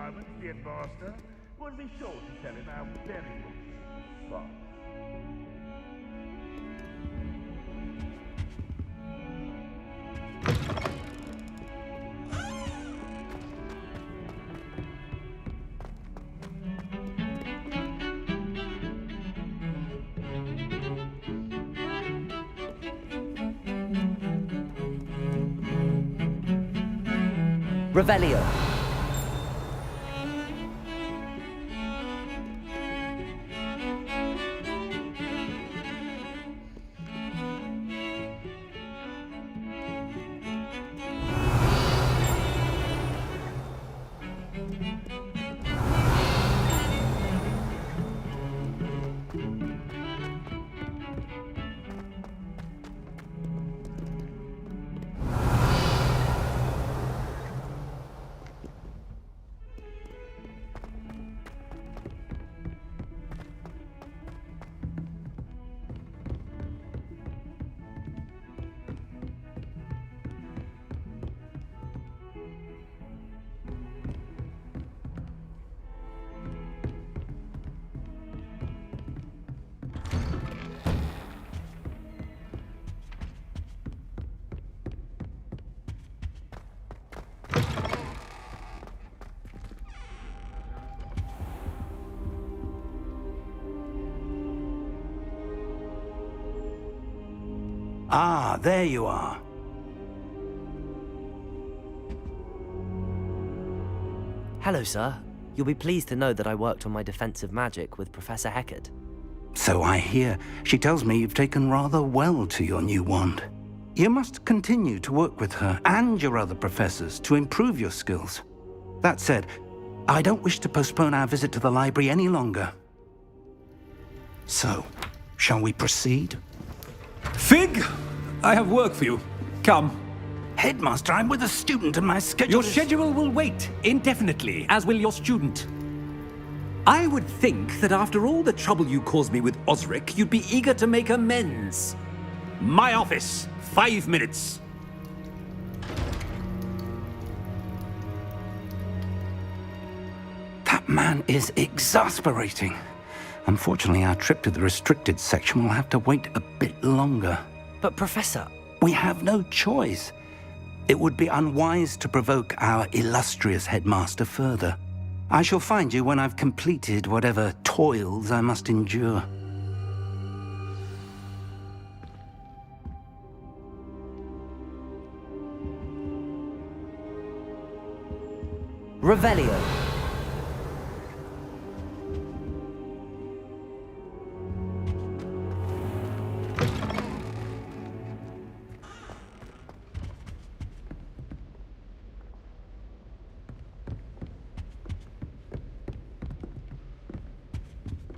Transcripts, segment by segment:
moment, the headmaster would be sure to tell him how very much fun. Revelio. Ah, there you are. Hello, sir. You'll be pleased to know that I worked on my defensive magic with Professor Heckard. So I hear. She tells me you've taken rather well to your new wand. You must continue to work with her and your other professors to improve your skills. That said, I don't wish to postpone our visit to the library any longer. So, shall we proceed? Fig, I have work for you. Come. Headmaster, I'm with a student and my schedule Your is... schedule will wait indefinitely, as will your student. I would think that after all the trouble you caused me with Osric, you'd be eager to make amends. My office, 5 minutes. That man is exasperating. Unfortunately, our trip to the restricted section will have to wait a bit longer. But, Professor... We have no choice. It would be unwise to provoke our illustrious headmaster further. I shall find you when I've completed whatever toils I must endure. Revelio.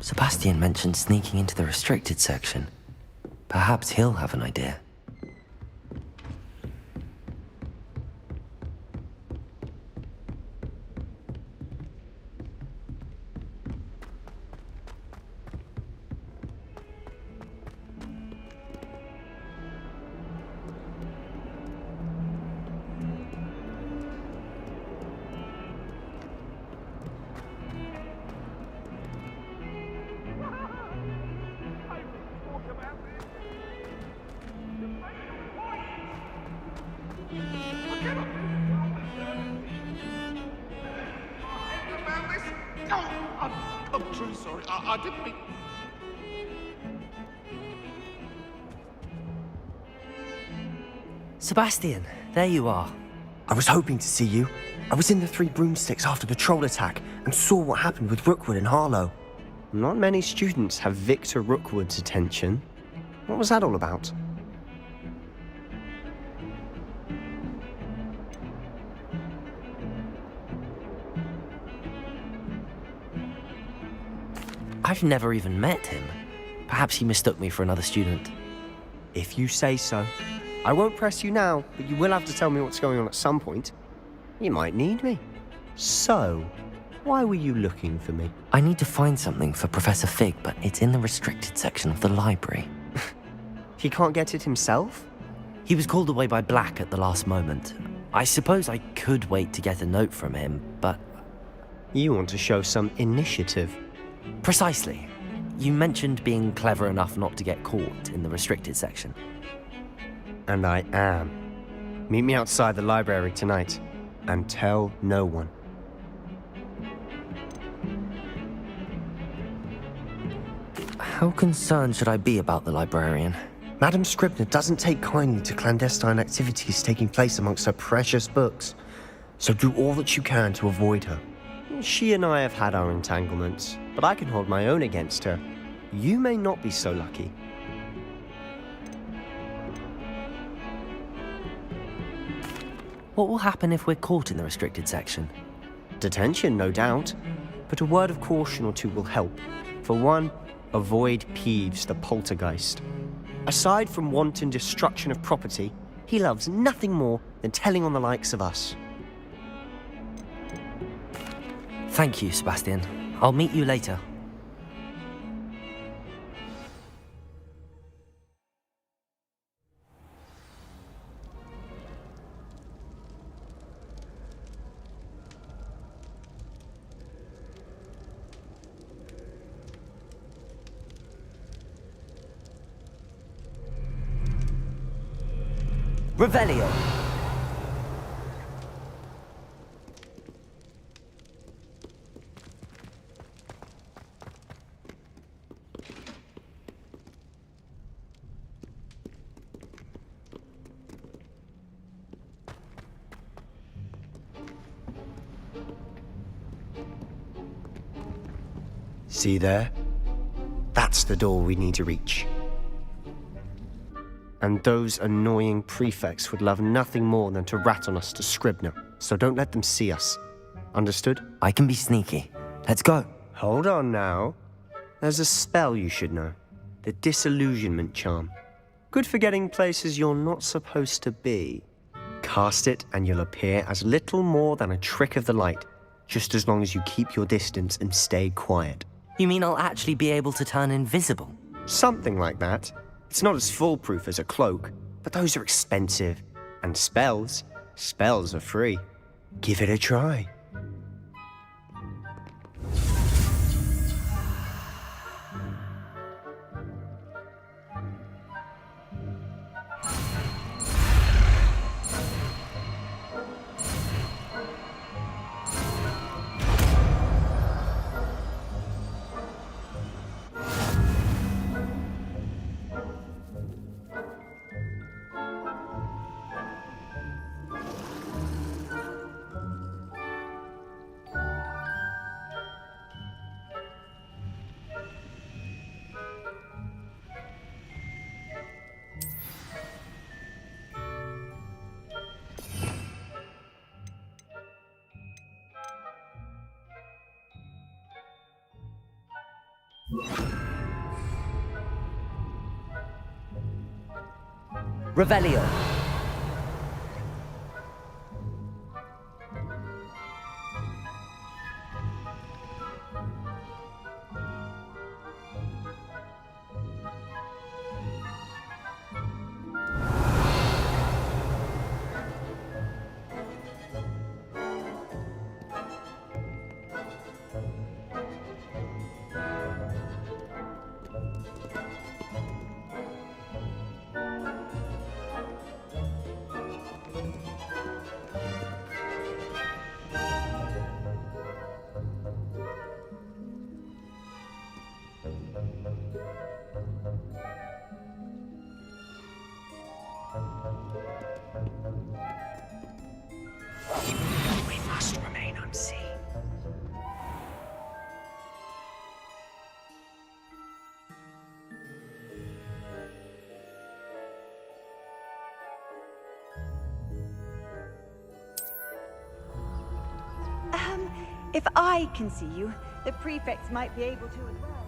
Sebastian mentioned sneaking into the restricted section. Perhaps he'll have an idea. I'm truly sorry. I didn't mean... Sebastian, there you are. I was hoping to see you. I was in the Three Broomsticks after the troll attack and saw what happened with Rookwood and Harlow. Not many students have Victor Rookwood's attention. What was that all about? I've never even met him. Perhaps he mistook me for another student. If you say so. I won't press you now, but you will have to tell me what's going on at some point. You might need me. So, why were you looking for me? I need to find something for Professor Fig, but it's in the restricted section of the library. He can't get it himself? He was called away by Black at the last moment. I suppose I could wait to get a note from him, but You want to show some initiative. Precisely. You mentioned being clever enough not to get caught in the restricted section. And I am. Meet me outside the library tonight, and tell no one. How concerned should I be about the librarian? Madam Scribner doesn't take kindly to clandestine activities taking place amongst her precious books, so do all that you can to avoid her. She and I have had our entanglements, but I can hold my own against her. You may not be so lucky. What will happen if we're caught in the restricted section? Detention, no doubt, but a word of caution or two will help. For one, avoid Peeves the poltergeist. Aside from wanton destruction of property, he loves nothing more than telling on the likes of us. Thank you, Sebastian. I'll meet you later. Revelio! See there? That's the door we need to reach. And those annoying prefects would love nothing more than to rat on us to Scribner, so don't let them see us. Understood? I can be sneaky. Let's go. Hold on now. There's a spell you should know. The disillusionment charm. Good for getting places you're not supposed to be. Cast it and you'll appear as little more than a trick of the light, just as long as you keep your distance and stay quiet. You mean I'll actually be able to turn invisible? Something like that. It's not as foolproof as a cloak, but those are expensive. And spells are free. Give it a try. Revelio! We must remain unseen. If I can see you, the prefects might be able to as well.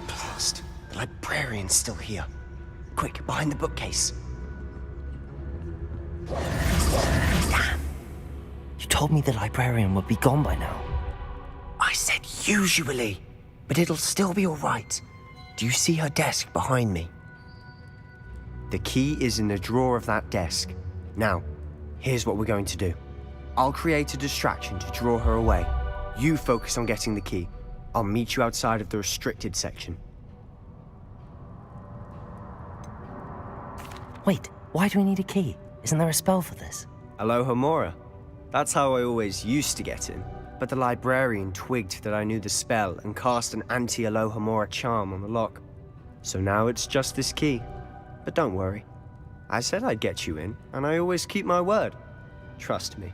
Blast. The librarian's still here. Quick, behind the bookcase. Damn. You told me the librarian would be gone by now. I said usually, but it'll still be all right. Do you see her desk behind me? The key is in the drawer of that desk. Now, here's what we're going to do. I'll create a distraction to draw her away. You focus on getting the key. I'll meet you outside of the restricted section. Wait, why do we need a key? Isn't there a spell for this? Aloha Mora. That's how I always used to get in. But the librarian twigged that I knew the spell and cast an anti-Aloha Mora charm on the lock. So now it's just this key. But don't worry. I said I'd get you in, and I always keep my word. Trust me.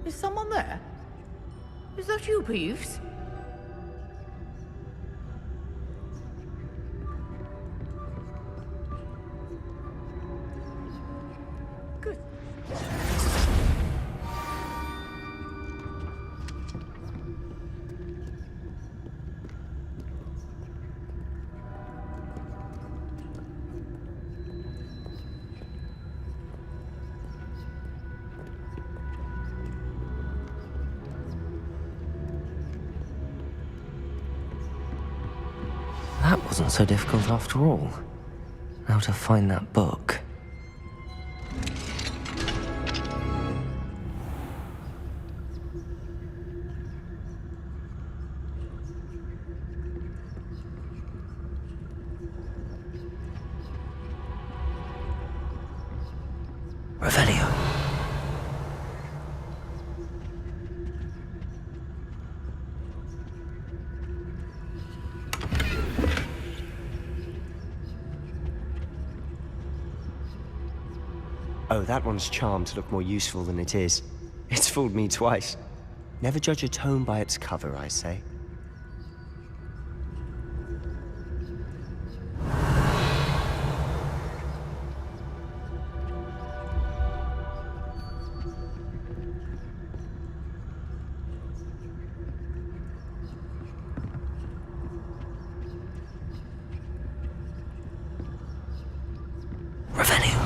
Is someone there? Is that you, Peeves? Good. That wasn't so difficult after all. Now to find that book. Revelio. Oh, that one's charmed to look more useful than it is. It's fooled me twice. Never judge a tome by its cover, I say. Revelio.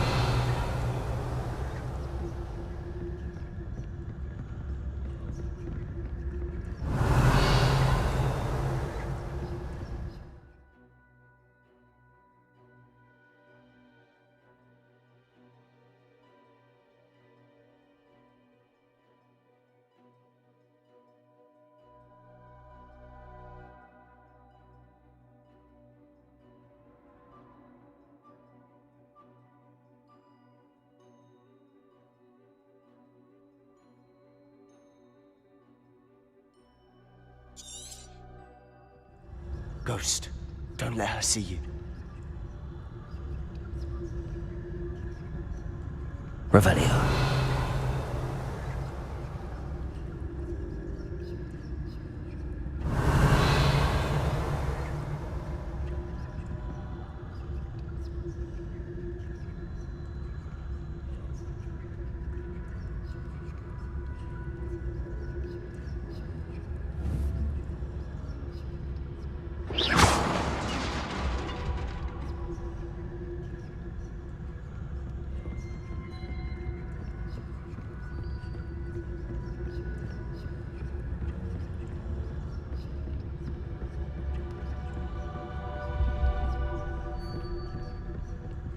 Ghost, don't let her see you. Revelio.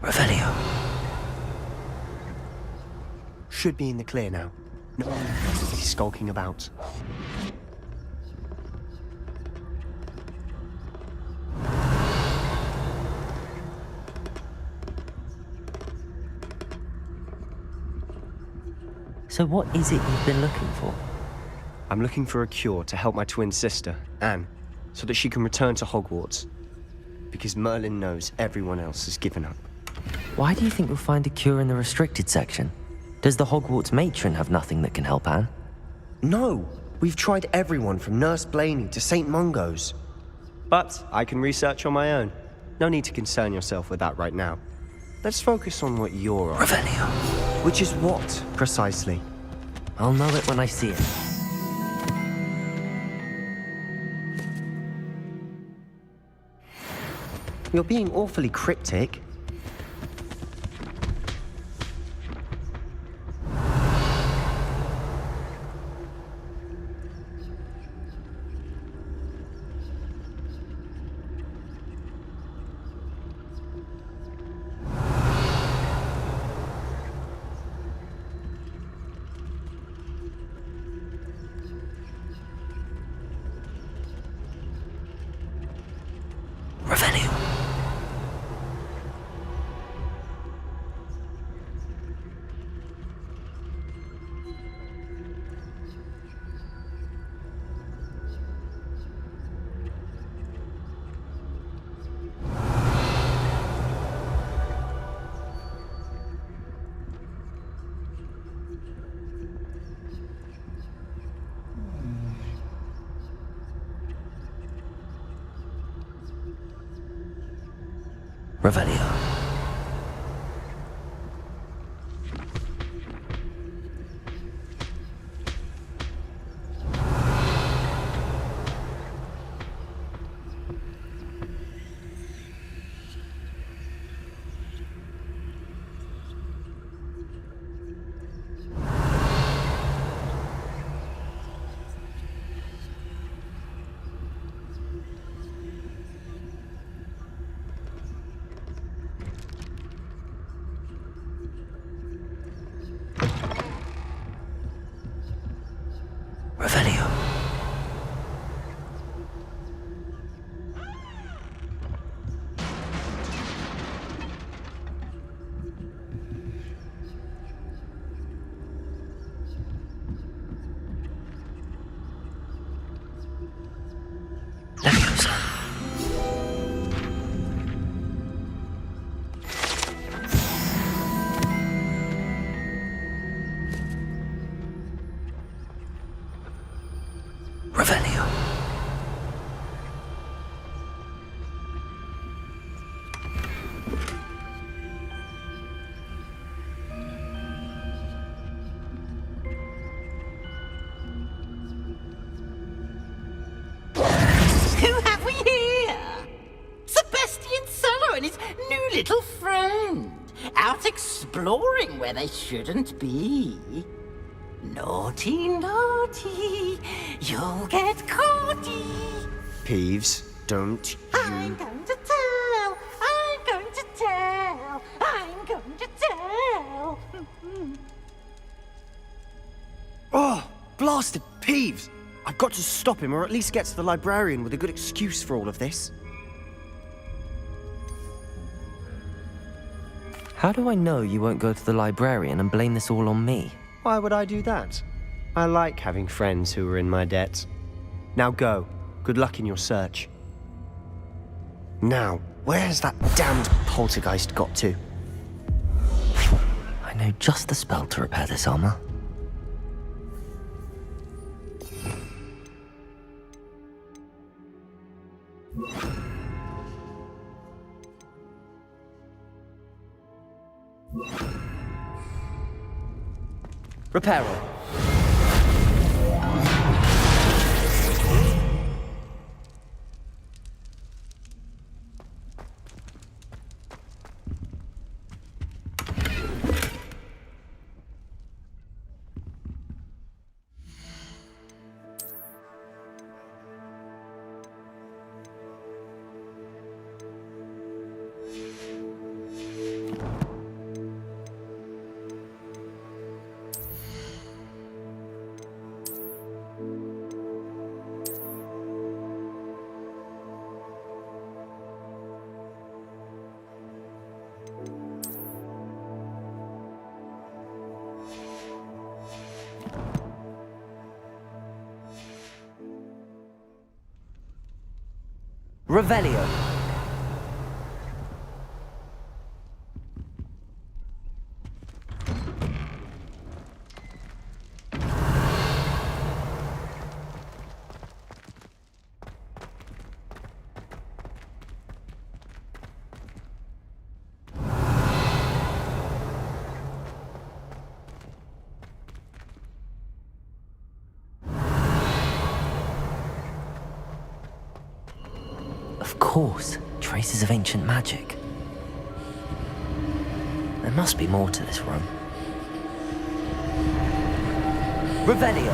Revelio. Should be in the clear now. No one will be skulking about. So what is it you've been looking for? I'm looking for a cure to help my twin sister, Anne, so that she can return to Hogwarts. Because Merlin knows everyone else has given up. Why do you think you'll find a cure in the restricted section? Does the Hogwarts matron have nothing that can help Anne? No! We've tried everyone from Nurse Blaney to St. Mungo's. But I can research on my own. No need to concern yourself with that right now. Let's focus on what you're on. Revelio. Which is what, precisely? I'll know it when I see it. You're being awfully cryptic. Revelio. Revelio. Revelio. Leviosa. Revelio. Who have we here? Sebastian Solo and his new little friend. Out exploring where they shouldn't be. Naughty, naughty, you'll get caughty. Peeves, don't I'm you... going to tell, I'm going to tell, I'm going to tell. Oh, blasted Peeves! I've got to stop him, or at least get to the librarian with a good excuse for all of this. How do I know you won't go to the librarian and blame this all on me? Why would I do that? I like having friends who are in my debt. Now go. Good luck in your search. Now, where's that damned poltergeist got to? I know just the spell to repair this armor. Reparo. Revelio. Of course, traces of ancient magic. There must be more to this room. Revelio.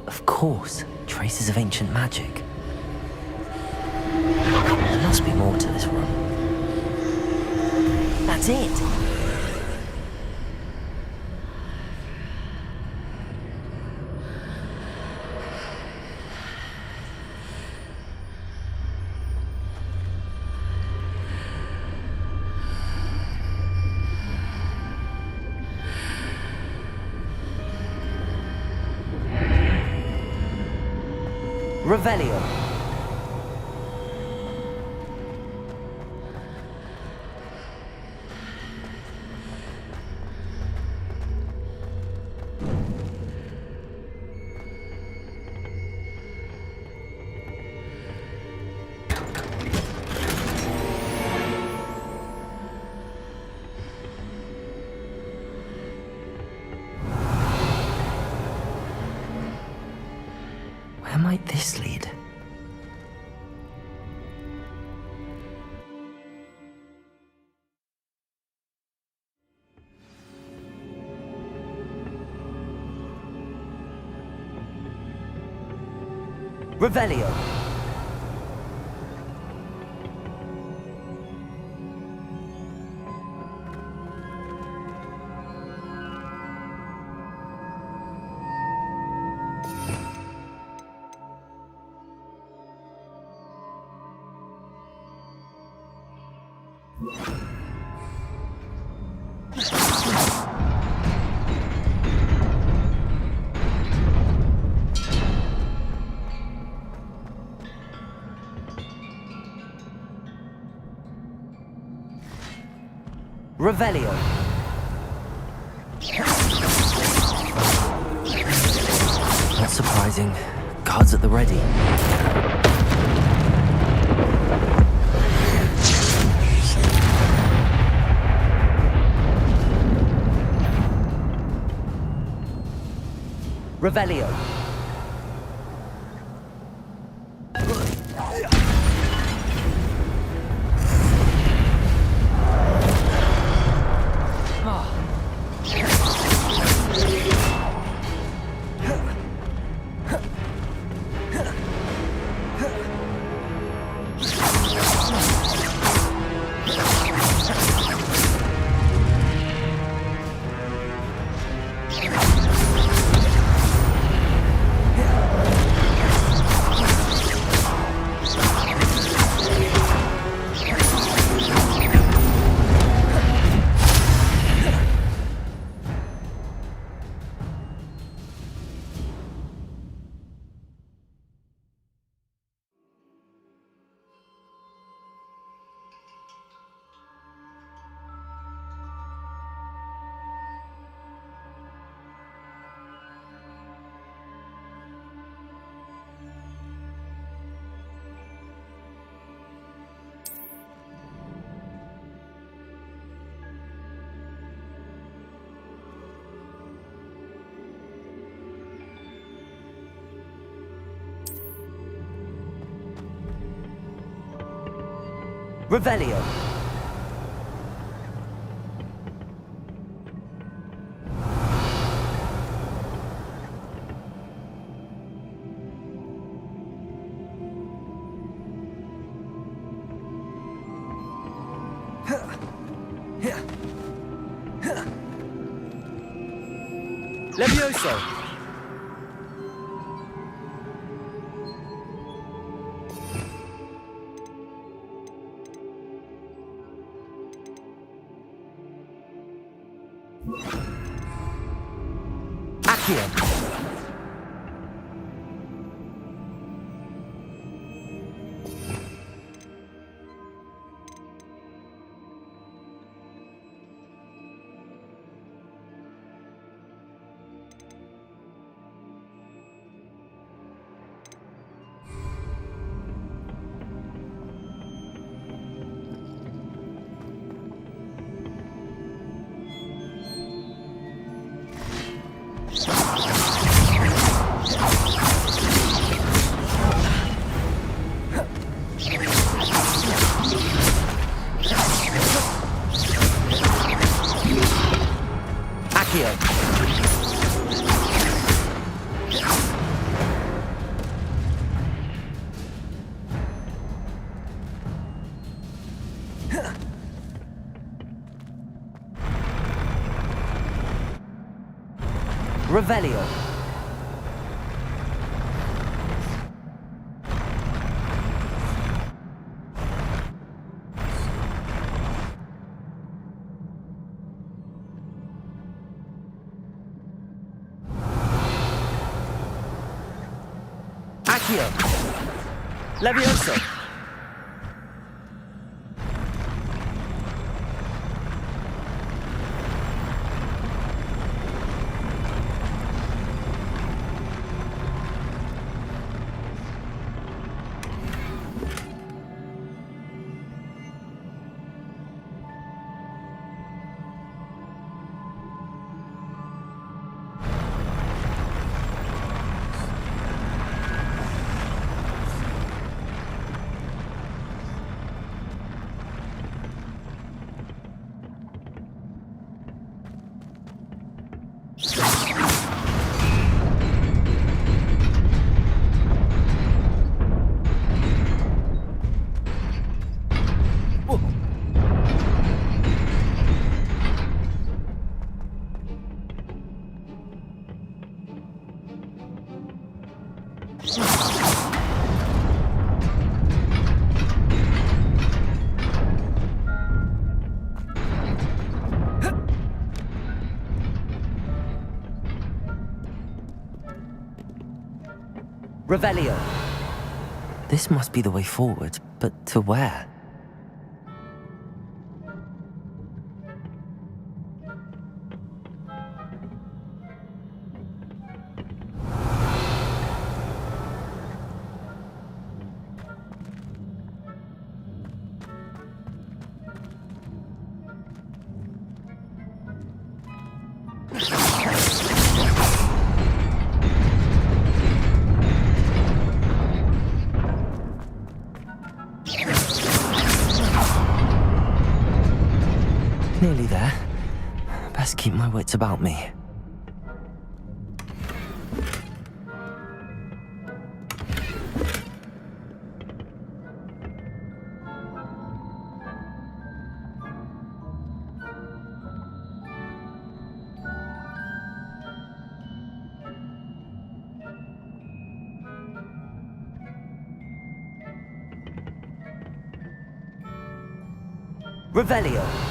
Of course, traces of ancient magic. There must be more to this room. That's it! Revelio. Where might this lead? Revelio. Revelio. Not surprising. Guards at the ready. Revelio. Revelio. Levioso! Accio! Revelio. Accio. Levioso. Revelio. This must be the way forward, but to where? Nearly there. Best keep my wits about me. Revelio.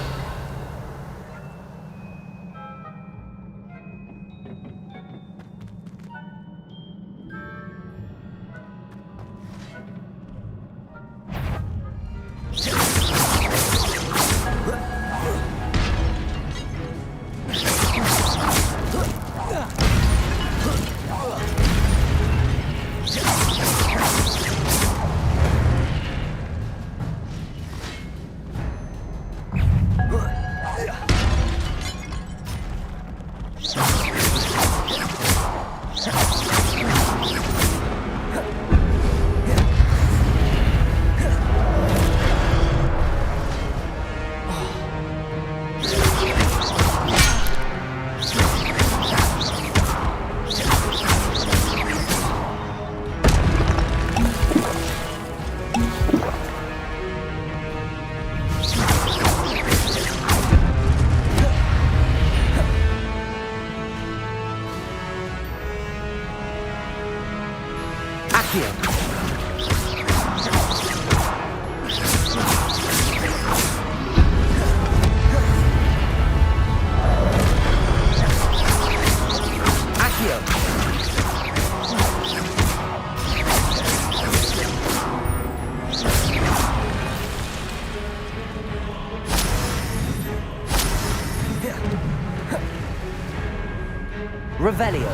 Revelio.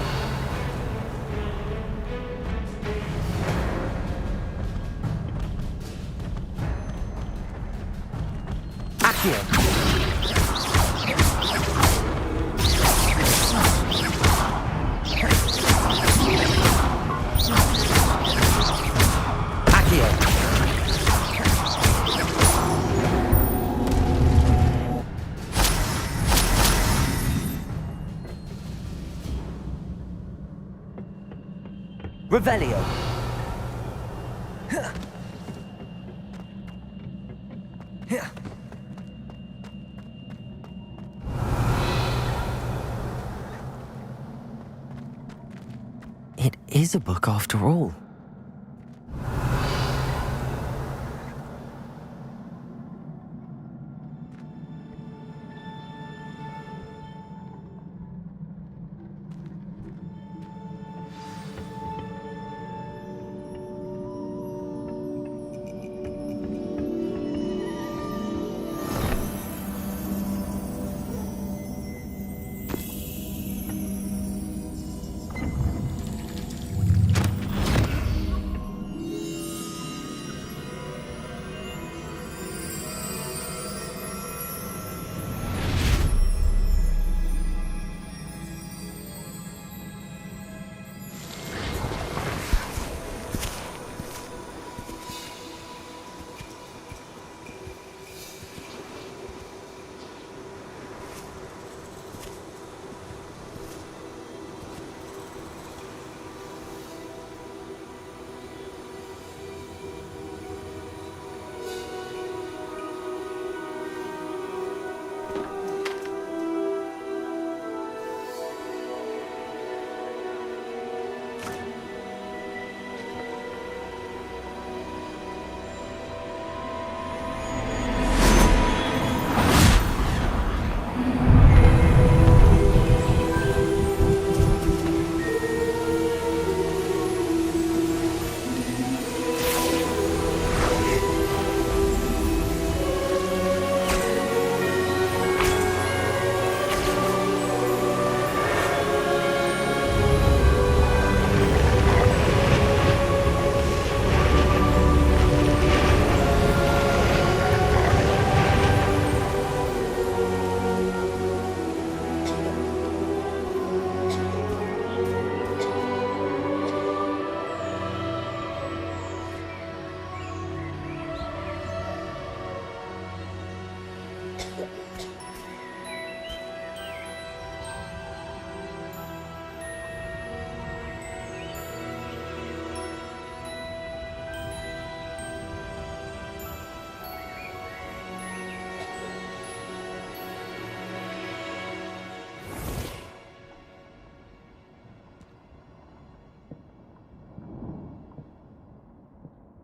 Accio. Accio. Revelio. It is a book after all.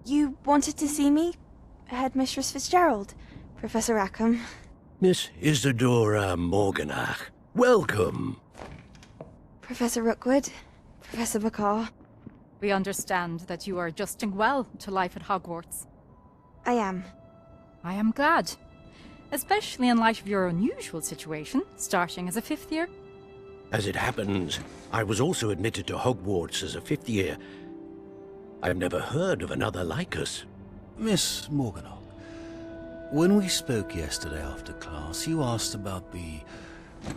You wanted to see me? Headmistress Fitzgerald? Professor Rackham? Miss Isadora Morganach, welcome. Professor Rookwood? Professor Bakar? We understand that you are adjusting well to life at Hogwarts. I am. I am glad. Especially in light of your unusual situation, starting as a fifth year. As it happens, I was also admitted to Hogwarts as a fifth year. I've never heard of another like us. Miss Morganach, when we spoke yesterday after class, you asked about the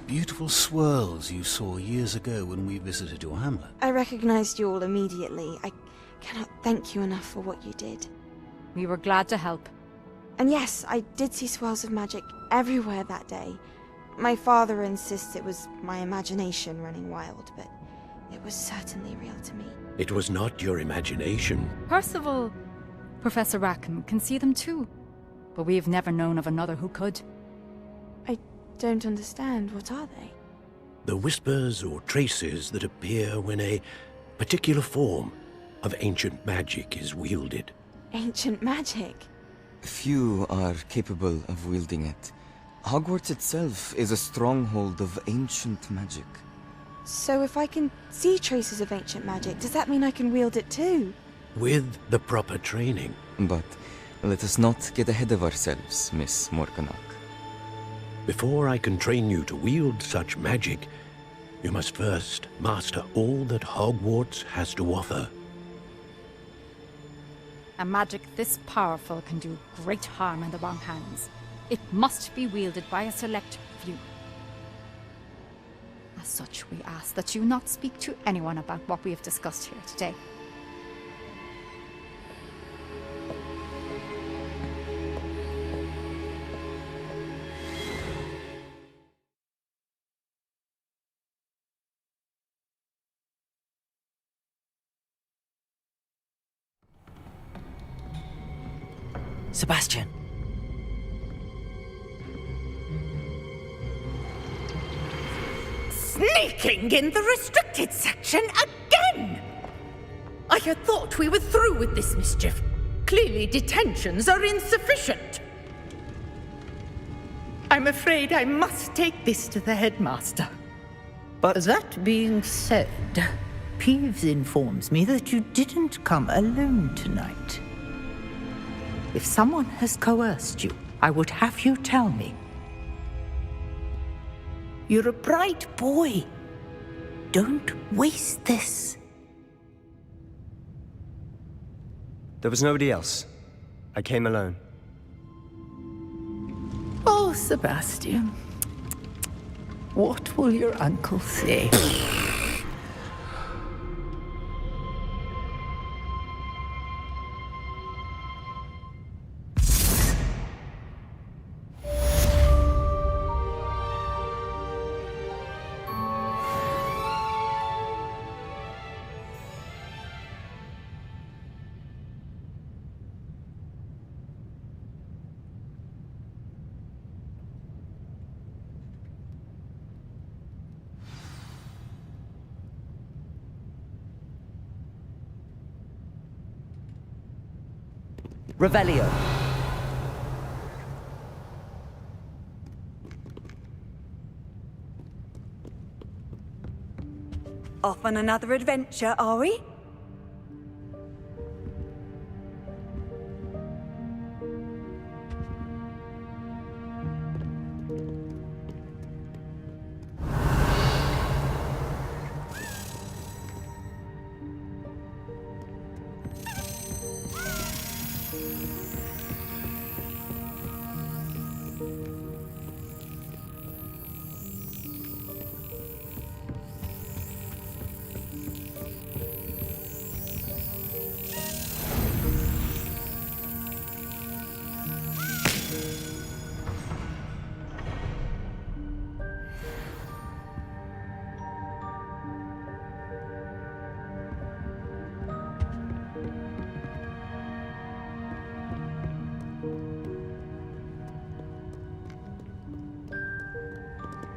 beautiful swirls you saw years ago when we visited your hamlet. I recognized you all immediately. I cannot thank you enough for what you did. We were glad to help. And yes, I did see swirls of magic everywhere that day. My father insists it was my imagination running wild, but it was certainly real to me. It was not your imagination. Percival, Professor Rackham can see them too. But we have never known of another who could. I don't understand. What are they? The whispers or traces that appear when a particular form of ancient magic is wielded. Ancient magic? Few are capable of wielding it. Hogwarts itself is a stronghold of ancient magic. So if I can see traces of ancient magic, does that mean I can wield it too? With the proper training. But let us not get ahead of ourselves, Miss Morganach. Before I can train you to wield such magic, You must first master all that Hogwarts has to offer. A magic this powerful can do great harm in the wrong hands. It must be wielded by a select few. As such, we ask that you not speak to anyone about what we have discussed here today. Sebastian. Sneaking in the restricted section again! I had thought we were through with this mischief. Clearly detentions are insufficient. I'm afraid I must take this to the headmaster. But that being said, Peeves informs me that you didn't come alone tonight. If someone has coerced you, I would have you tell me. You're a bright boy. Don't waste this. there was nobody else. I came alone. Oh, Sebastian. What will your uncle say? Revelio. Off on another adventure, are we?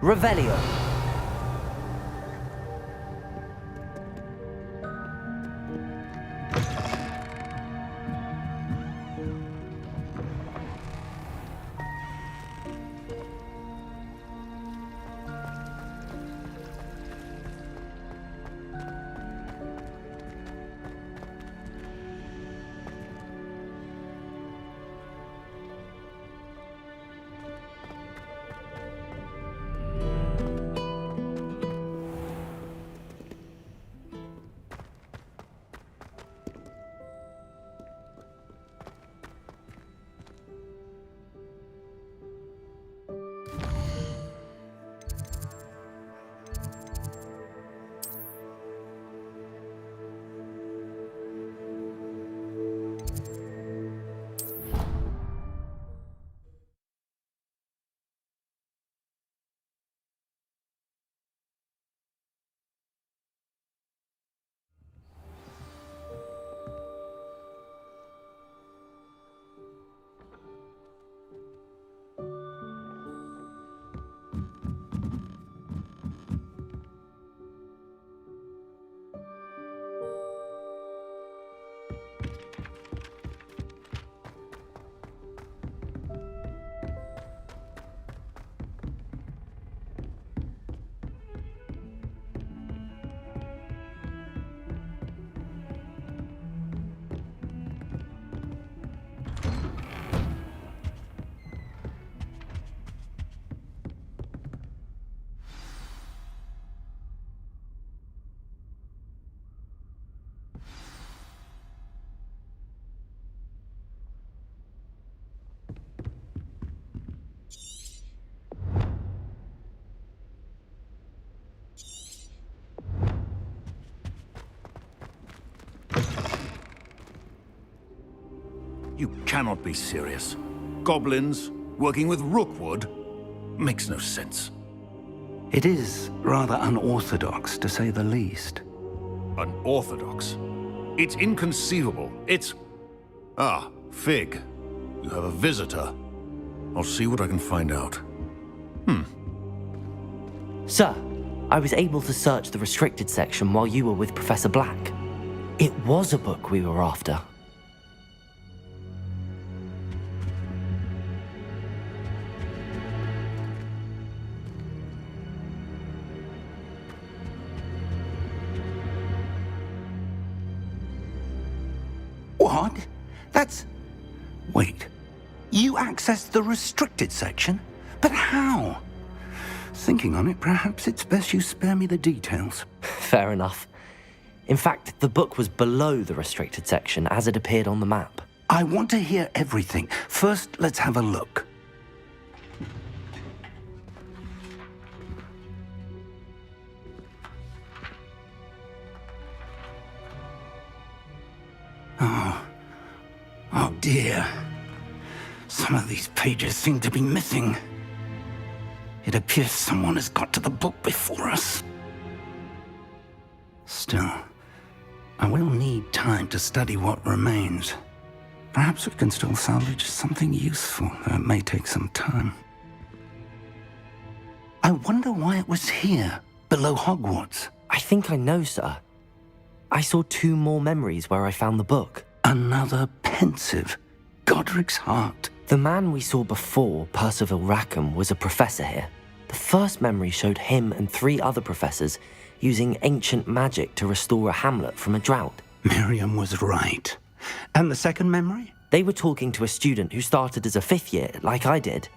Revelio. You cannot be serious. Goblins working with Rookwood makes no sense. It is rather unorthodox, to say the least. Unorthodox? It's inconceivable. It's... Ah, Fig. You have a visitor. I'll see what I can find out. Sir, I was able to search the restricted section while you were with Professor Black. It was a book we were after. What? That's... Wait. You accessed the restricted section? But how? Thinking on it, perhaps it's best you spare me the details. Fair enough. In fact, the book was below the restricted section as it appeared on the map. I want to hear everything. First, let's have a look. Oh dear. Some of these pages seem to be missing. It appears someone has got to the book before us. Still, I will need time to study what remains. Perhaps we can still salvage something useful, though it may take some time. I wonder why it was here, below Hogwarts. I think I know, sir. I saw 2 more memories where I found the book. Another pensive. Godric's heart. The man we saw before, Percival Rackham, was a professor here. The first memory showed him and 3 other professors using ancient magic to restore a hamlet from a drought. Miriam was right. And the second memory? They were talking to a student who started as a 5th year, like I did.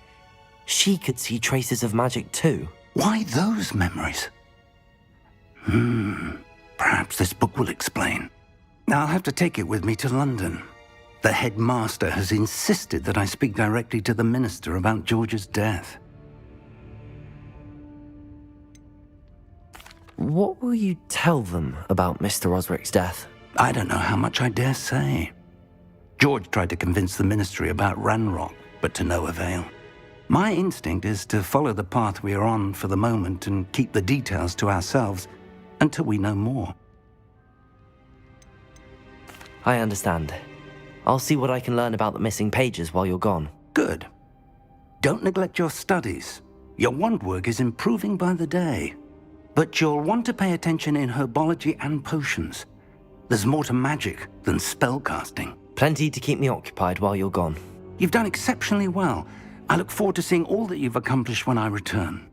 She could see traces of magic too. Why those memories? Perhaps this book will explain. I'll have to take it with me to London. The headmaster has insisted that I speak directly to the minister about George's death. What will you tell them about Mr. Osric's death? I don't know how much I dare say. George tried to convince the ministry about Ranrock, but to no avail. My instinct is to follow the path we are on for the moment and keep the details to ourselves until we know more. I understand. I'll see what I can learn about the missing pages while you're gone. Good. Don't neglect your studies. Your wand work is improving by the day. But you'll want to pay attention in herbology and potions. There's more to magic than spellcasting. Plenty to keep me occupied while you're gone. You've done exceptionally well. I look forward to seeing all that you've accomplished when I return.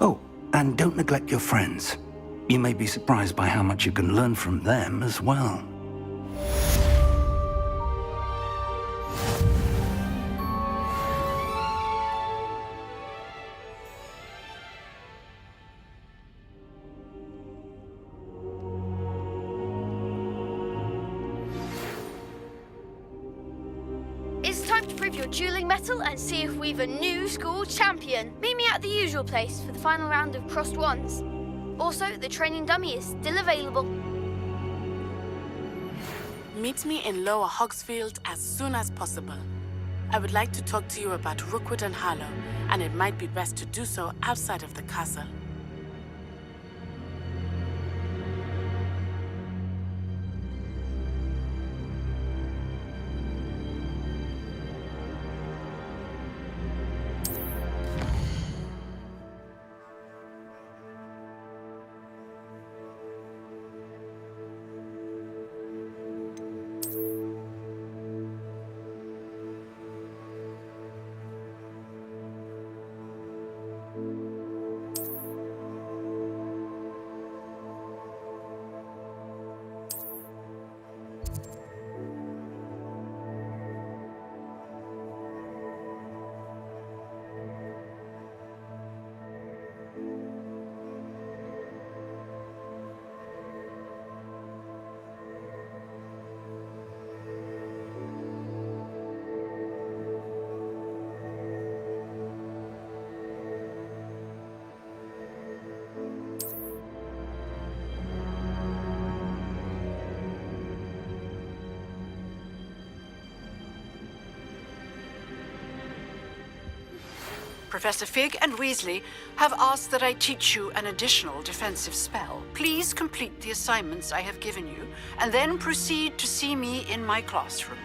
Oh, and don't neglect your friends. You may be surprised by how much you can learn from them as well. It's time to prove your dueling mettle and see if we've a new school champion. Meet me at the usual place for the final round of crossed wands. Also, the training dummy is still available. Meet me in Lower Hogsfield as soon as possible. I would like to talk to you about Rookwood and Harlow, and it might be best to do so outside of the castle. Professor Fig and Weasley have asked that I teach you an additional defensive spell. Please complete the assignments I have given you, and then proceed to see me in my classroom.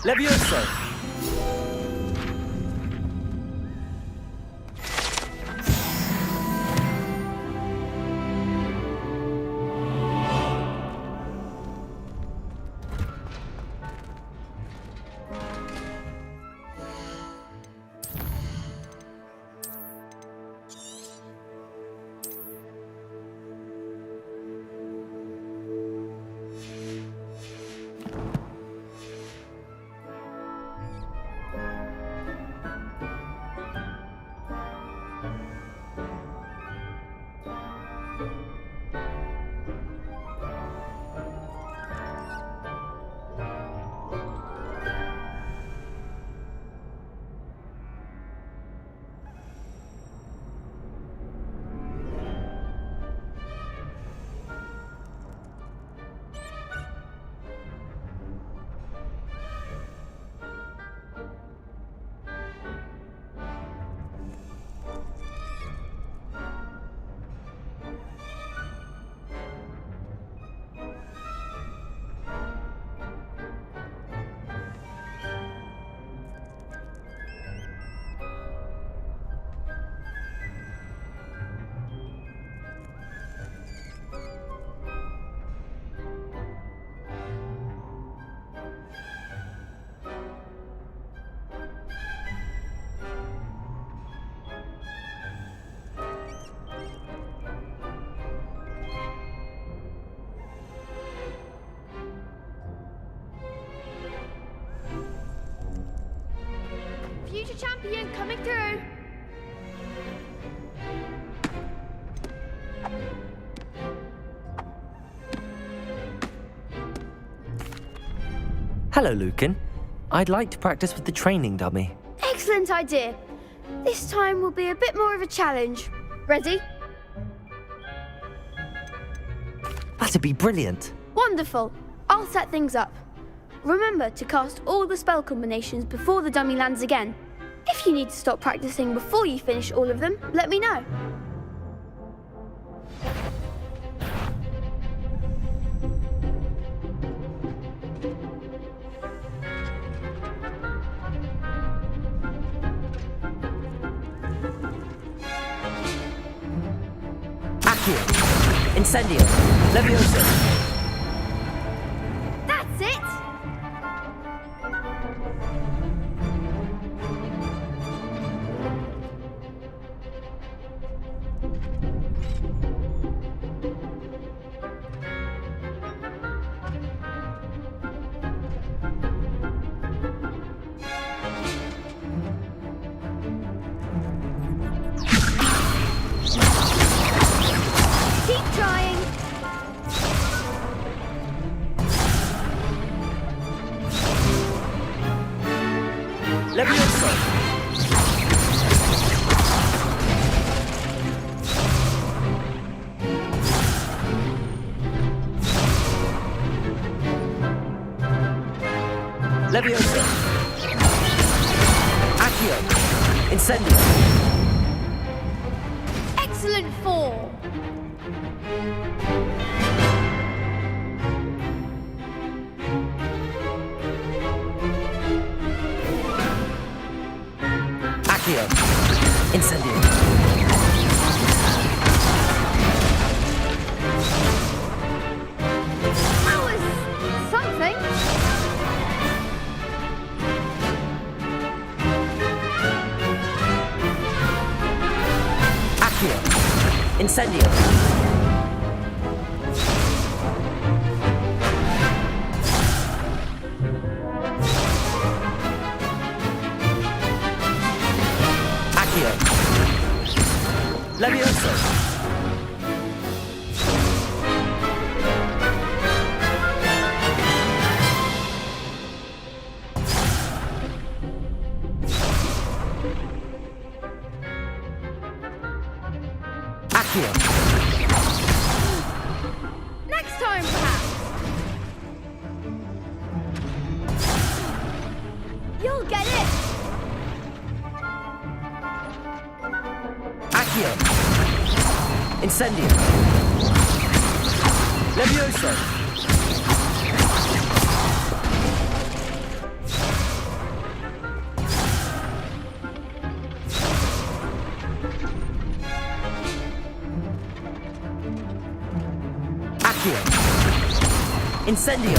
Levioso! Future champion coming through. Hello, Lucan. I'd like to practice with the training dummy. Excellent idea. This time will be a bit more of a challenge. Ready? That'd be brilliant. Wonderful. I'll set things up. Remember to cast all the spell combinations before the dummy lands again. If you need to stop practicing before you finish all of them, let me know. Accio! Incendio! Levioso! That's it! Keep trying. Levioso! Levioso! Accio! Incendio! Excellent fall. Accio! Incendio! That was something. Accio! Incendio! Accio! Levioso! Accio! Next time, perhaps. You'll get it. Accio! Incendio! Levioso! Accio. Incendio.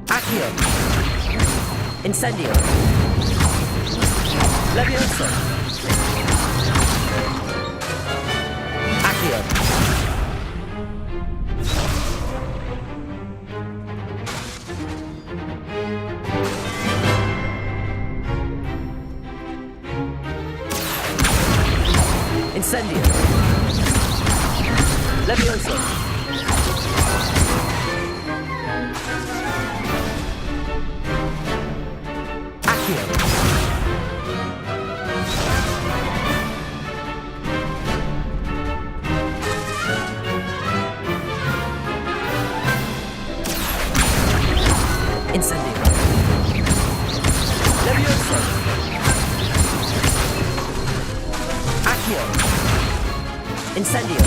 Accio. Incendio. Levioso. Accio. Incendio. Levioso. Accio. Incendio. Levioso. Accio. Incendio.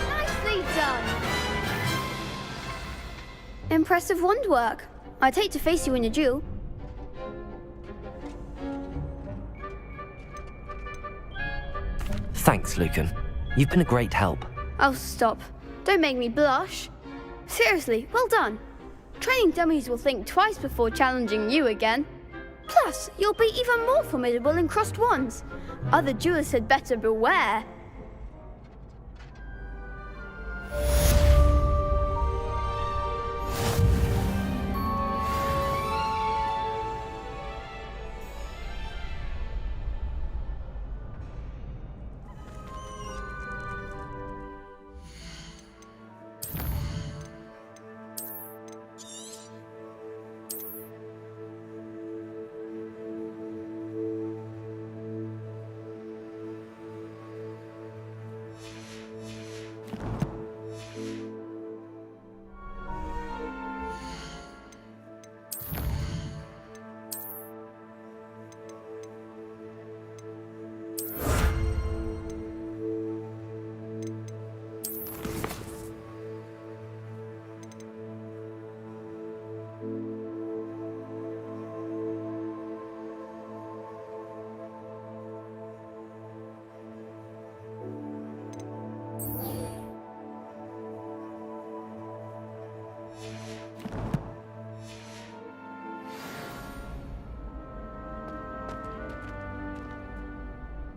Nicely done. Impressive wand work. I'd hate to face you in a duel. Thanks, Lucan. You've been a great help. Oh, stop. Don't make me blush. Seriously, well done. Training dummies will think twice before challenging you again. Plus, you'll be even more formidable in crossed wands. Other duelists had better beware.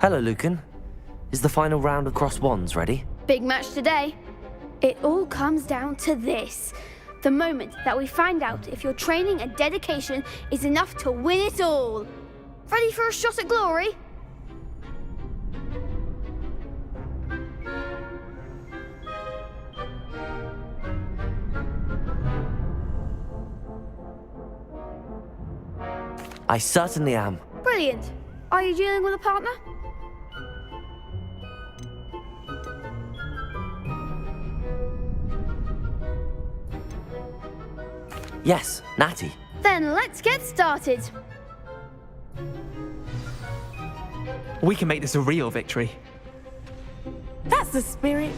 Hello, Lucan. Is the final round of crossed wands ready? Big match today. It all comes down to this. The moment that we find out if your training and dedication is enough to win it all. Ready for a shot at glory? I certainly am. Brilliant. Are you dealing with a partner? Yes, Natty. Then let's get started. We can make this a real victory. That's the spirit.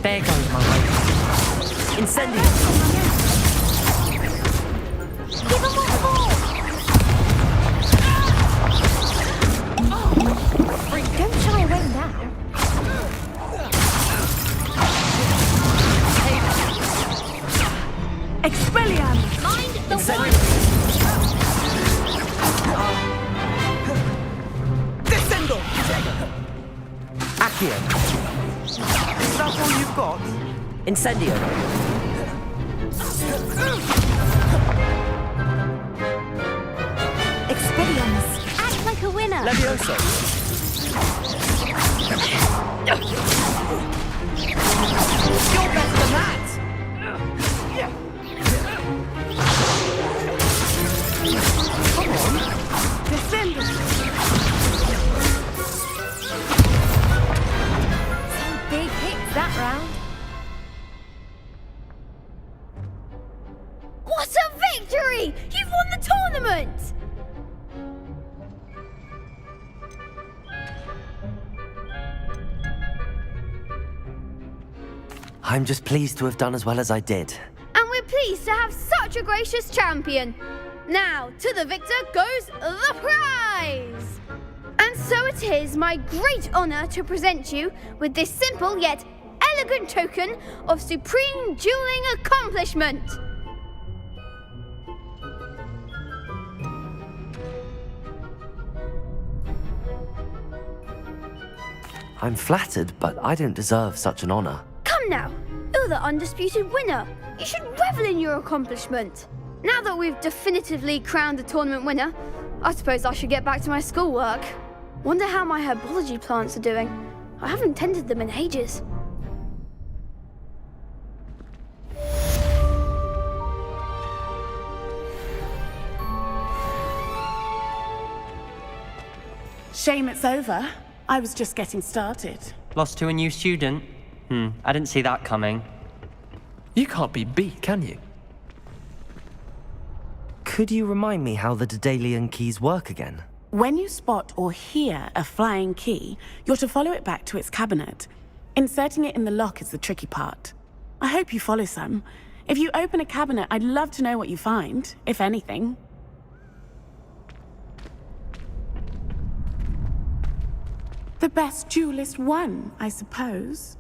There goes my life. Incendio. Give him what for! Don't shy away now. Expelliarmus! Mind the Incendio. Descendo! Accio. Is that all you've got? Incendio. Expelliarmus! Act like a winner! Levioso. You're better than that! Come on. Defend it. Some big hits that round. What a victory! You've won the tournament! I'm just pleased to have done as well as I did. And we're pleased to have such a gracious champion. Now, to the victor goes the prize! And so it is my great honour to present you with this simple yet elegant token of supreme dueling accomplishment. I'm flattered, but I don't deserve such an honour. Come now, you're the undisputed winner. You should revel in your accomplishment. Now that we've definitively crowned the tournament winner, I suppose I should get back to my schoolwork. Wonder how my herbology plants are doing. I haven't tended them in ages. Shame it's over. I was just getting started. Lost to a new student? I didn't see that coming. You can't be beat, can you? Could you remind me how the Daedalian keys work again? When you spot or hear a flying key, you're to follow it back to its cabinet. Inserting it in the lock is the tricky part. I hope you follow some. If you open a cabinet, I'd love to know what you find, if anything. The best duelist won, I suppose.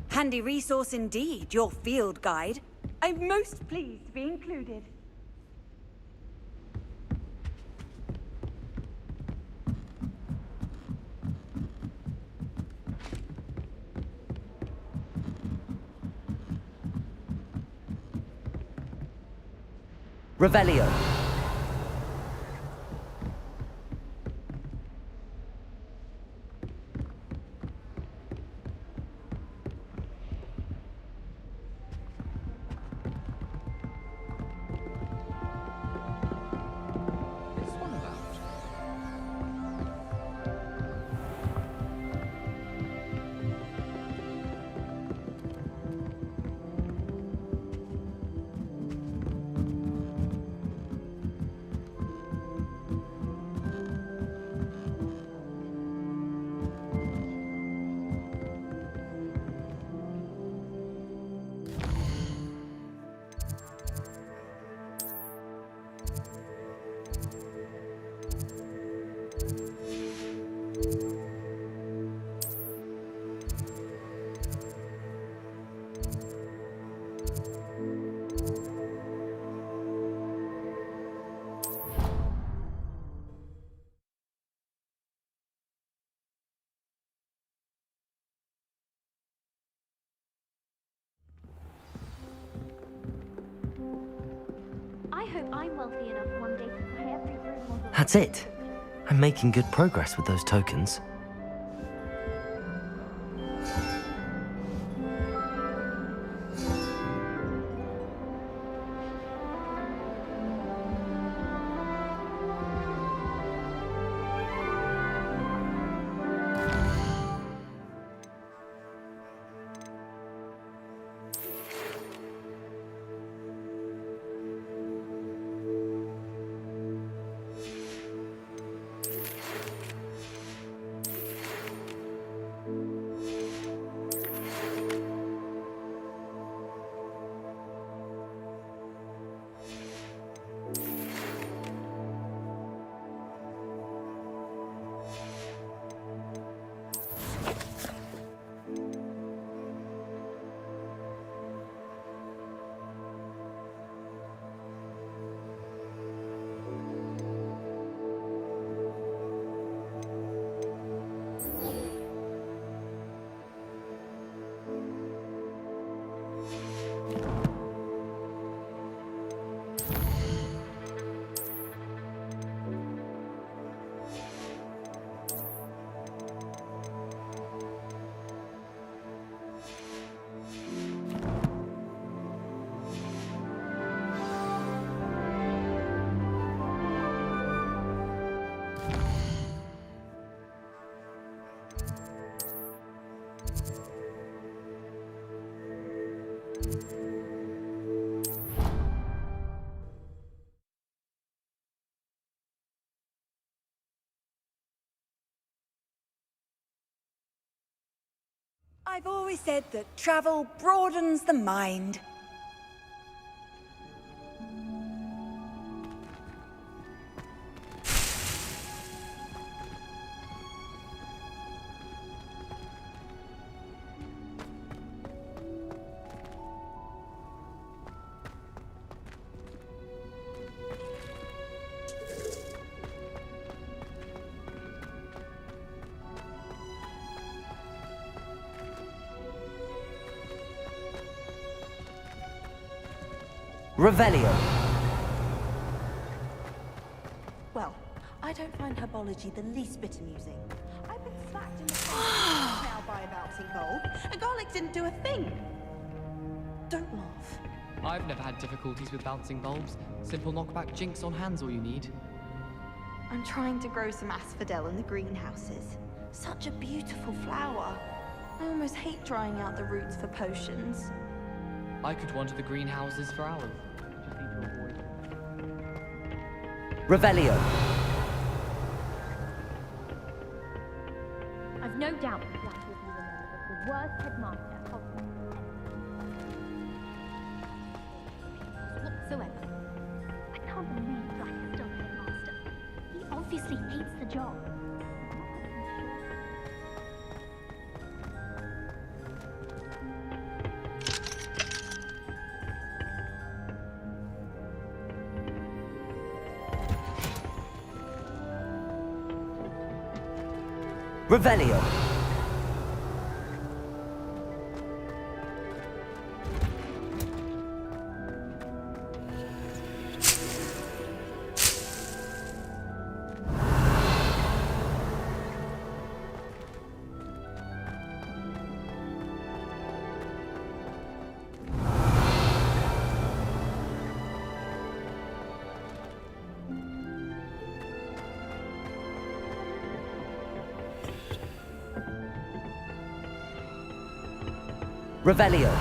Handy resource indeed, your field guide. I'm most pleased to be included. Revelio. I'm wealthy enough one day to buy every room model. That's it. I'm making good progress with those tokens. I've always said that travel broadens the mind. Revelio. Well, I don't find herbology the least bit amusing. I've been smacked in the face now by a bouncing bulb, and garlic didn't do a thing. Don't laugh. I've never had difficulties with bouncing bulbs. Simple knockback jinx on hand's all you need. I'm trying to grow some asphodel in the greenhouses. Such a beautiful flower. I almost hate drying out the roots for potions. I could wander the greenhouses for hours. Just need to avoid. Revelio. I've no doubt that Black will be remembered as the worst headmaster of whatsoever. I can't believe Black is still headmaster. He obviously hates the job. Revelio. Revelio.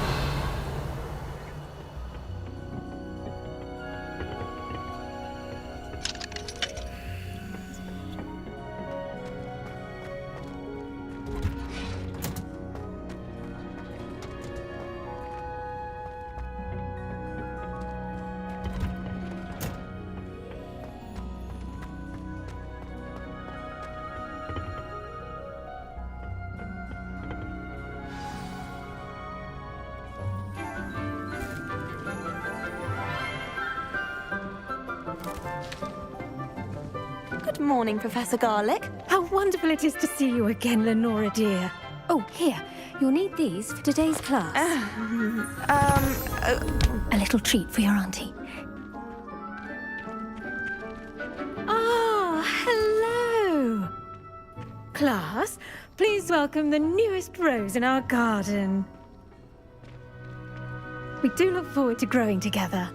Good morning, Professor Garlic. How wonderful it is to see you again, Lenora dear. Oh, here. You'll need these for today's class. A little treat for your auntie. Class, please welcome the newest rose in our garden. We do look forward to growing together.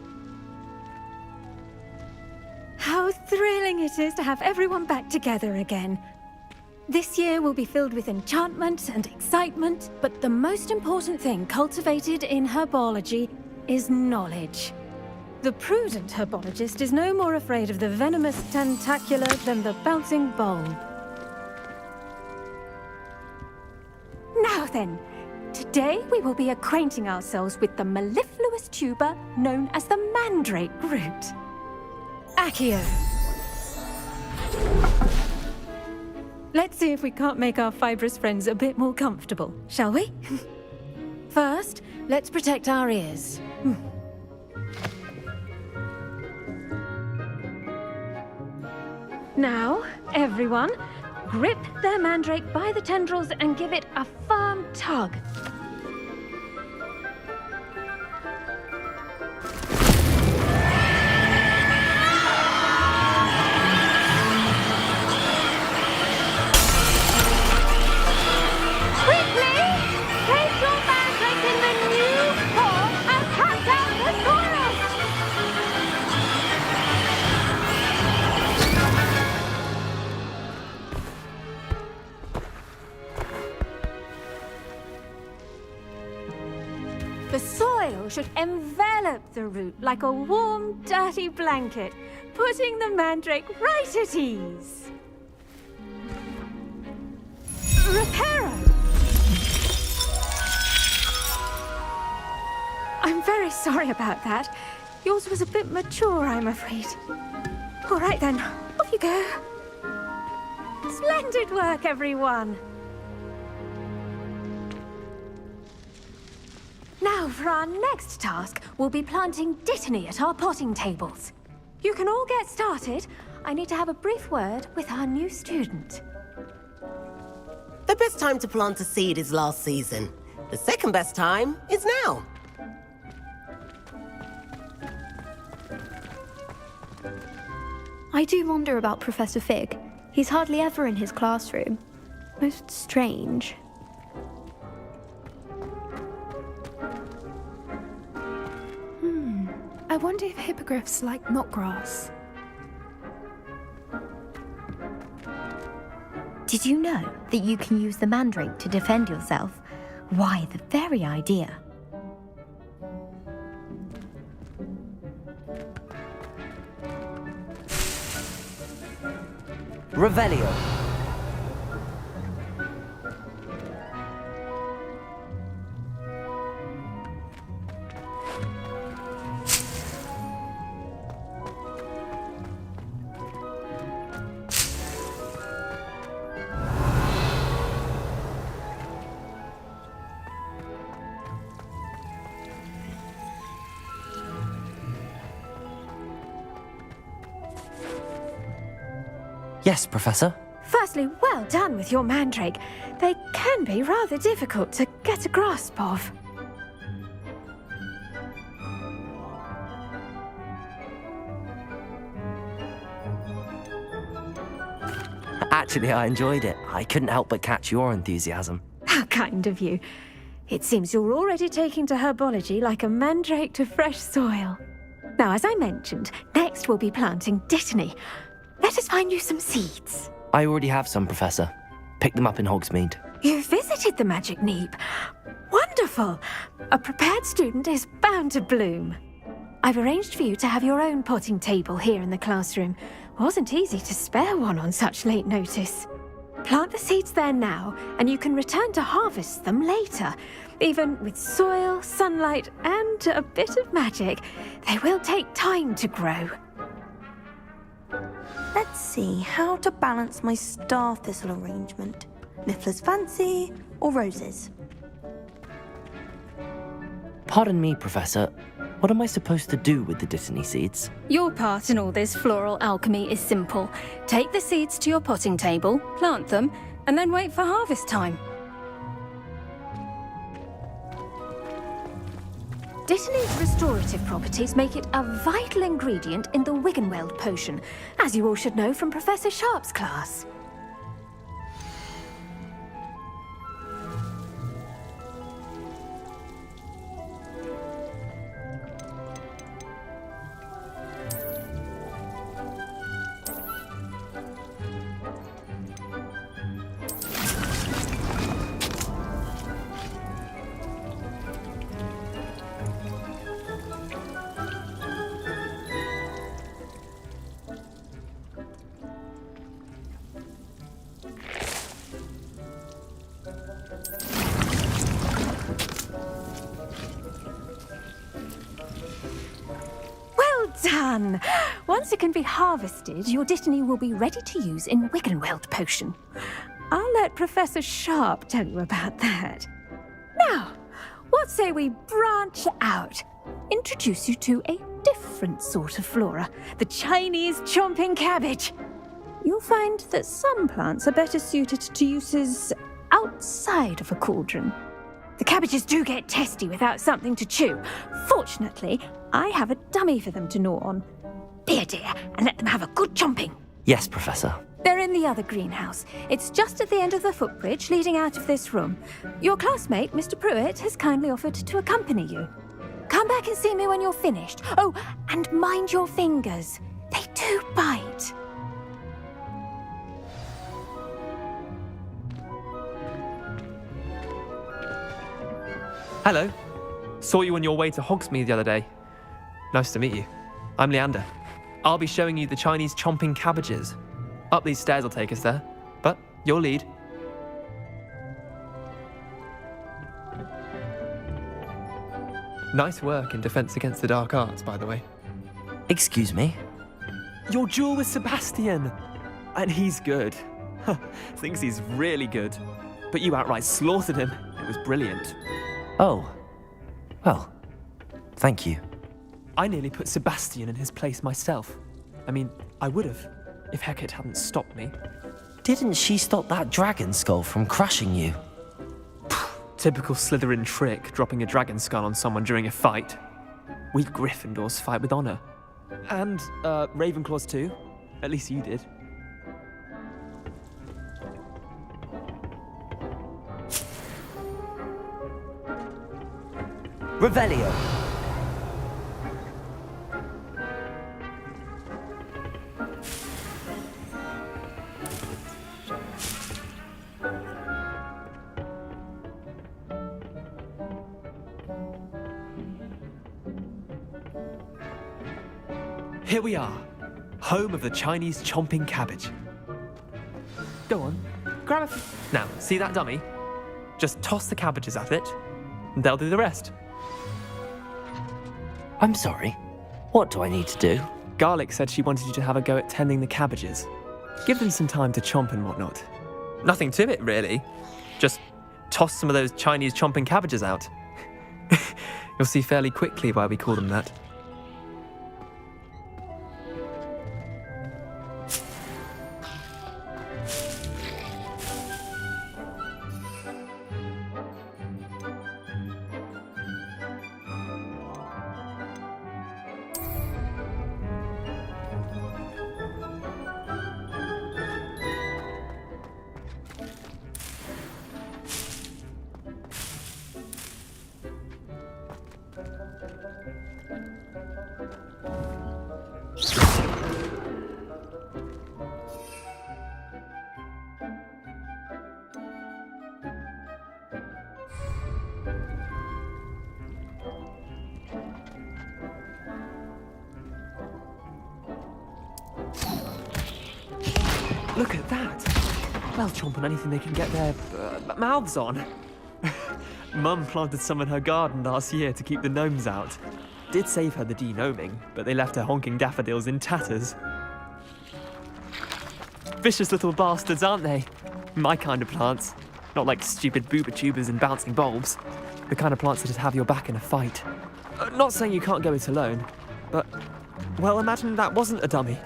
How thrilling it is to have everyone back together again. This year will be filled with enchantment and excitement, but the most important thing cultivated in herbology is knowledge. The prudent herbologist is no more afraid of the venomous tentacula than the bouncing bulb. Now then, today we will be acquainting ourselves with the mellifluous tuber known as the mandrake root. Accio. Let's see if we can't make our fibrous friends a bit more comfortable, shall we? First, let's protect our ears. Now, everyone, grip their mandrake by the tendrils and give it a firm tug. The soil should envelop the root like a warm, dirty blanket, putting the mandrake right at ease. Reparo! I'm very sorry about that. Yours was a bit mature, I'm afraid. All right then, off you go. Splendid work, everyone. Now, for our next task, we'll be planting dittany at our potting tables. You can all get started. I need to have a brief word with our new student. The best time to plant a seed is last season. The second best time is now. I do wonder about Professor Fig. He's hardly ever in his classroom. Most strange. I wonder if hippogriffs like knotgrass. Did you know that you can use the mandrake to defend yourself? Why, the very idea. Revelio. Yes, Professor? Firstly, well done with your mandrake. They can be rather difficult to get a grasp of. Actually, I enjoyed it. I couldn't help but catch your enthusiasm. How kind of you. It seems you're already taking to herbology like a mandrake to fresh soil. Now, as I mentioned, next we'll be planting dittany. Let us find you some seeds. I already have some, Professor. Picked them up in Hogsmeade. You visited the Magic Neep. Wonderful! A prepared student is bound to bloom. I've arranged for you to have your own potting table here in the classroom. Wasn't easy to spare one on such late notice. Plant the seeds there now, and you can return to harvest them later. Even with soil, sunlight, and a bit of magic, they will take time to grow. Let's see how to balance my star thistle arrangement. Niffler's fancy or roses? Pardon me, Professor. What am I supposed to do with the dittany seeds? Your part in all this floral alchemy is simple. Take the seeds to your potting table, plant them, and then wait for harvest time. Dittany's restorative properties make it a vital ingredient in the Wiggenweld potion, as you all should know from Professor Sharp's class. Well done! Once it can be harvested, your Dittany will be ready to use in Wiggenweld potion. I'll let Professor Sharp tell you about that. Now, what say we branch out? Introduce you to a different sort of flora, the Chinese chomping cabbage. You'll find that some plants are better suited to uses outside of a cauldron. The cabbages do get testy without something to chew. Fortunately, I have a dummy for them to gnaw on. Be a dear and let them have a good chomping. Yes, Professor. They're in the other greenhouse. It's just at the end of the footbridge leading out of this room. Your classmate, Mr. Pruitt, has kindly offered to accompany you. Come back and see me when you're finished. Oh, and mind your fingers. They do bite. Hello. Saw you on your way to Hogsmeade the other day. Nice to meet you. I'm Leander. I'll be showing you the Chinese chomping cabbages. Up these stairs will take us there, but your lead. Nice work in Defense Against the Dark Arts, by the way. Excuse me? Your duel with Sebastian! And he's good. Thinks he's really good. But you outright slaughtered him. It was brilliant. Oh. Well, thank you. I nearly put Sebastian in his place myself. I mean, I would have, if Hecate hadn't stopped me. Didn't she stop that dragon skull from crushing you? Typical Slytherin trick, dropping a dragon skull on someone during a fight. We Gryffindors fight with honor. And, Ravenclaws too. At least you did. Revelio. Here we are, home of the Chinese chomping cabbage. Go on, grab a few. Now, see that dummy? Just toss the cabbages at it, and they'll do the rest. I'm sorry. What do I need to do? Garlic said she wanted you to have a go at tending the cabbages. Give them some time to chomp and whatnot. Nothing to it, really. Just toss some of those Chinese chomping cabbages out. You'll see fairly quickly why we call them that. Look at that! They'll chomp on anything they can get their mouths on. Mum planted some in her garden last year to keep the gnomes out. Did save her the de-gnoming, but they left her honking daffodils in tatters. Vicious little bastards, aren't they? My kind of plants. Not like stupid booba tubers and bouncing bulbs. The kind of plants that'd have your back in a fight. Not saying you can't go it alone, but, well, imagine that wasn't a dummy.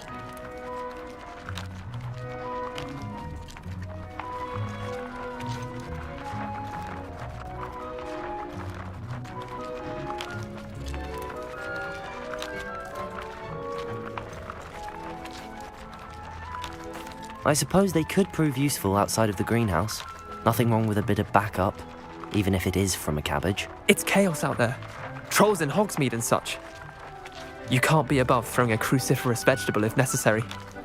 I suppose they could prove useful outside of the greenhouse. Nothing wrong with a bit of backup, even if it is from a cabbage. It's chaos out there. Trolls in Hogsmeade and such. You can't be above throwing a cruciferous vegetable if necessary.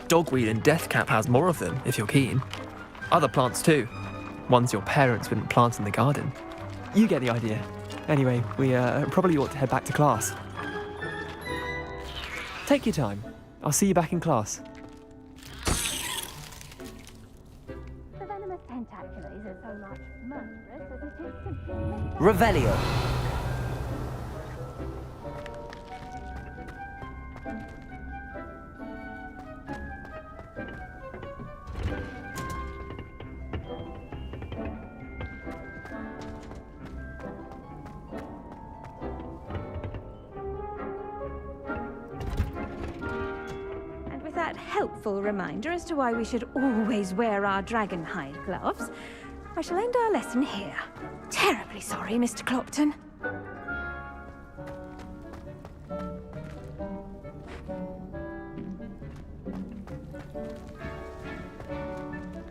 Dogweed and deathcap has more of them, if you're keen. Other plants too. Ones your parents wouldn't plant in the garden. You get the idea. Anyway, we probably ought to head back to class. Take your time. I'll see you back in class. The venomous tentaculars are so much murderous as it is simply... Revelio. That helpful reminder as to why we should always wear our dragon hide gloves, I shall end our lesson here. Terribly sorry, Mr. Clopton.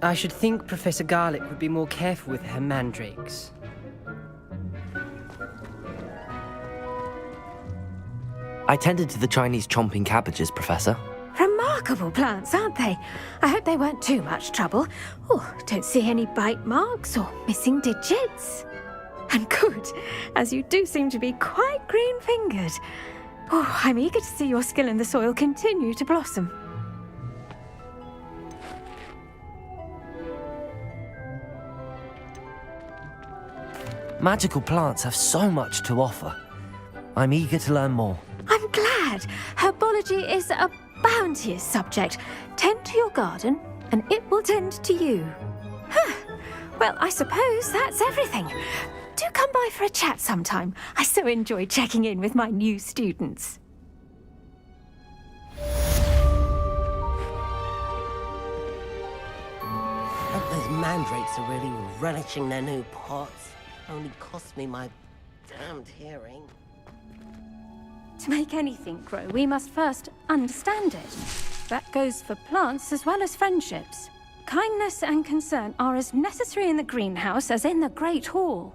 I should think Professor Garlick would be more careful with her mandrakes. I tended to the Chinese chomping cabbages, Professor. Remarkable plants, aren't they? I hope they weren't too much trouble. Oh, don't see any bite marks or missing digits. And good, as you do seem to be quite green-fingered. Oh, I'm eager to see your skill in the soil continue to blossom. Magical plants have so much to offer. I'm eager to learn more. I'm glad. Herbology is a bounteous subject. Tend to your garden, and it will tend to you. Huh. Well, I suppose that's everything. Do come by for a chat sometime. I so enjoy checking in with my new students. I hope those mandrakes are really relishing their new pots. Only cost me my damned hearing. To make anything grow, we must first understand it. That goes for plants as well as friendships. Kindness and concern are as necessary in the greenhouse as in the Great Hall.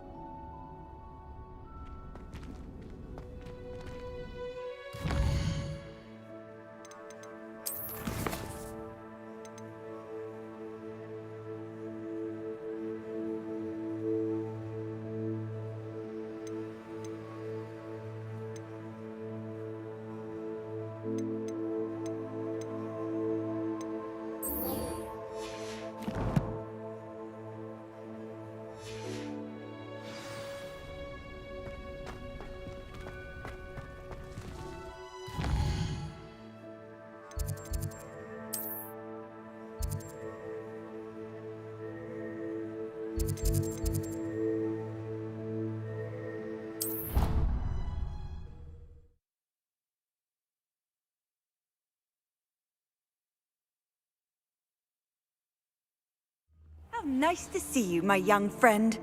How nice to see you, my young friend.